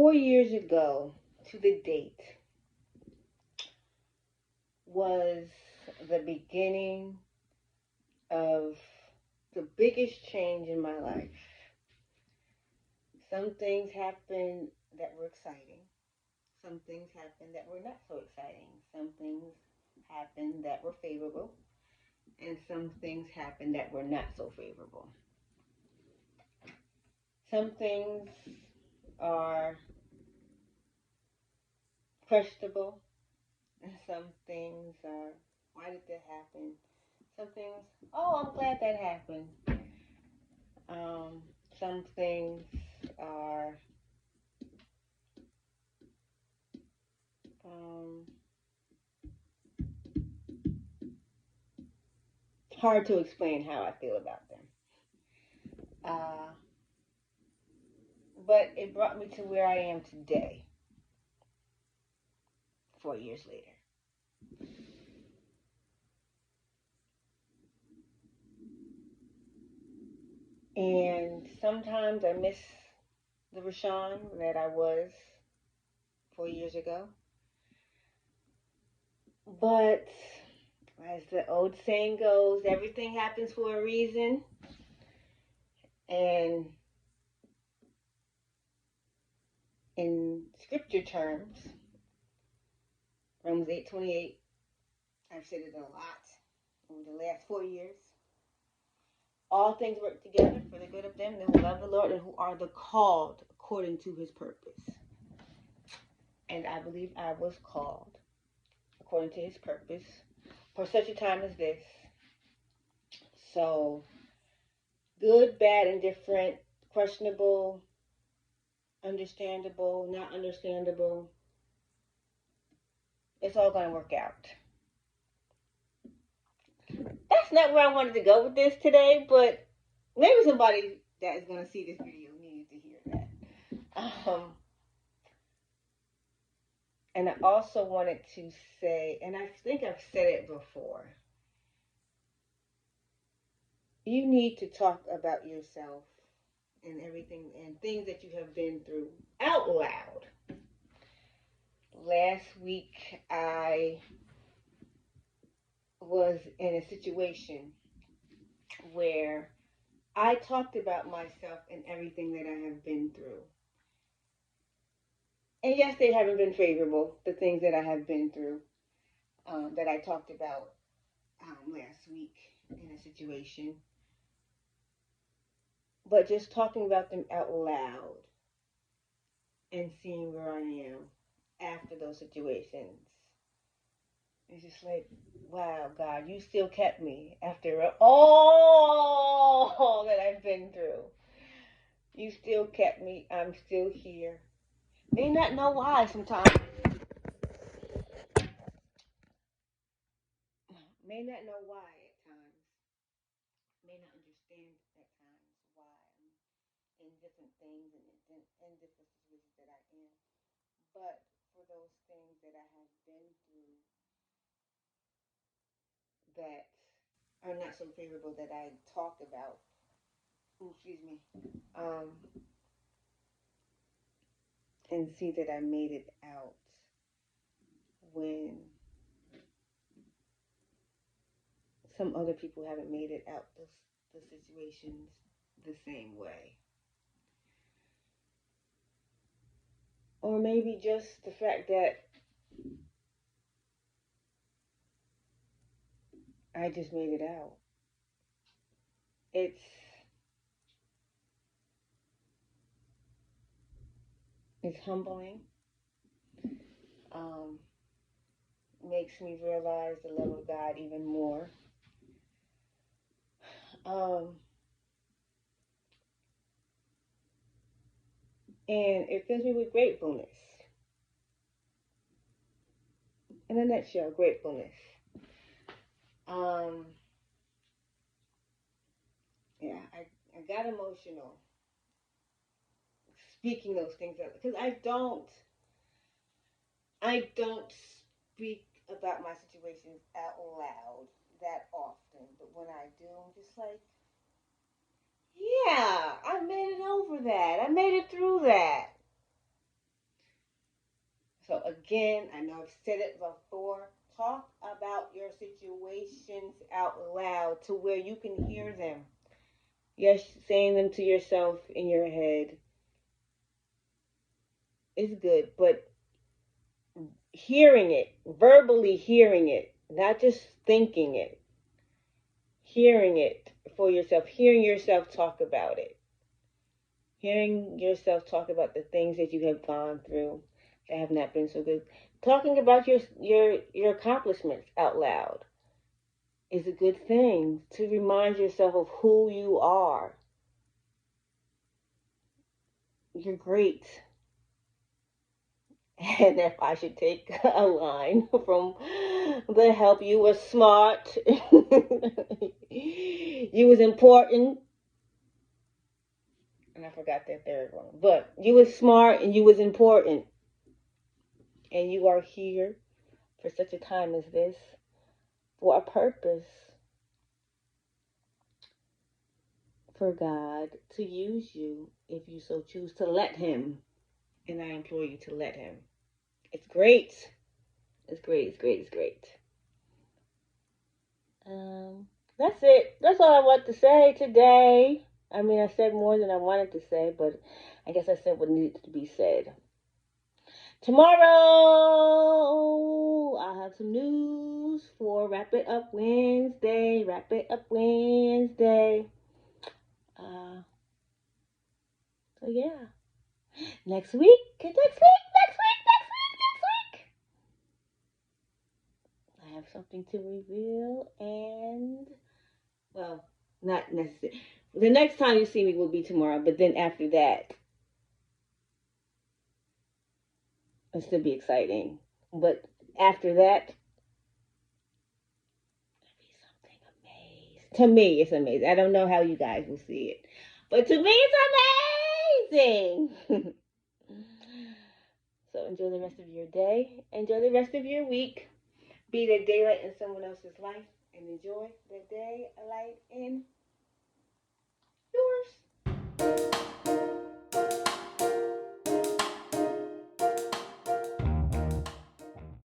4 years ago to the date was the beginning of the biggest change in my life. Some things happened that were exciting. Some things happened that were not so exciting. Some things happened that were favorable. And some things happened that were not so favorable. Some things are questionable, and some things are, why did that happen? Some things, oh, I'm glad that happened. Some things are hard to explain how I feel about them. But it brought me to where I am today, 4 years later. And sometimes I miss the Rashon that I was 4 years ago. But as the old saying goes, everything happens for a reason. And in scripture terms, Romans 8:28, I've said it a lot over the last 4 years. All things work together for the good of them who love the Lord and who are the called according to his purpose. And I believe I was called according to his purpose for such a time as this. So, good, bad, indifferent, questionable, understandable, not understandable, it's all going to work out. That's not where I wanted to go with this today, but maybe somebody that is going to see this video needed to hear that. And I also wanted to say, and I think I've said it before, you need to talk about yourself and everything and things that you have been through out loud. Last week, I was in a situation where I talked about myself and everything that I have been through. And yes, they haven't been favorable, the things that I have been through, that I talked about last week in a situation. But just talking about them out loud and seeing where I am after those situations. It's just like, wow, God, you still kept me after all that I've been through. You still kept me. I'm still here. May not know why sometimes. May not know why at times. May not understand at times why I'm in different things and in different situations that I am. But for those things that I have been through that are not so favorable that I talk about, and see that I made it out when some other people haven't made it out the situations the same way. Or maybe just the fact that I just made it out. It's humbling. Makes me realize the love of God even more. And it fills me with gratefulness. In a nutshell, gratefulness. Yeah, I got emotional speaking those things out because I don't speak about my situations out loud that often. But when I do, I'm just like, yeah, I made it over that. I made it through that. So again, I know I've said it before, talk about your situations out loud to where you can hear them. Yes, saying them to yourself in your head is good, but hearing it, verbally hearing it, not just thinking it, hearing it for yourself, hearing yourself talk about it, hearing yourself talk about the things that you have gone through that have not been so good, talking about your accomplishments out loud is a good thing to remind yourself of who you are. You're great. And if I should take a line from The Help, you were smart. You was important. And I forgot that third one. But you was smart and you was important. And you are here for such a time as this for a purpose. For God to use you if you so choose to let him. And I implore you to let him. It's great. It's great. It's great. It's great. That's it. That's all I want to say today. I mean, I said more than I wanted to say, but I guess I said what needed to be said. Tomorrow, I'll have some news for Wrap It Up Wednesday. Wrap It Up Wednesday. So yeah. Next week. I have something to reveal, and well, not necessarily. The next time you see me will be tomorrow, but then after that, it'll still be exciting. But after that, it'll be something amazing. To me, it's amazing. I don't know how you guys will see it, but to me, it's amazing. So enjoy the rest of your day. Enjoy the rest of your week. Be the daylight in someone else's life, and enjoy the day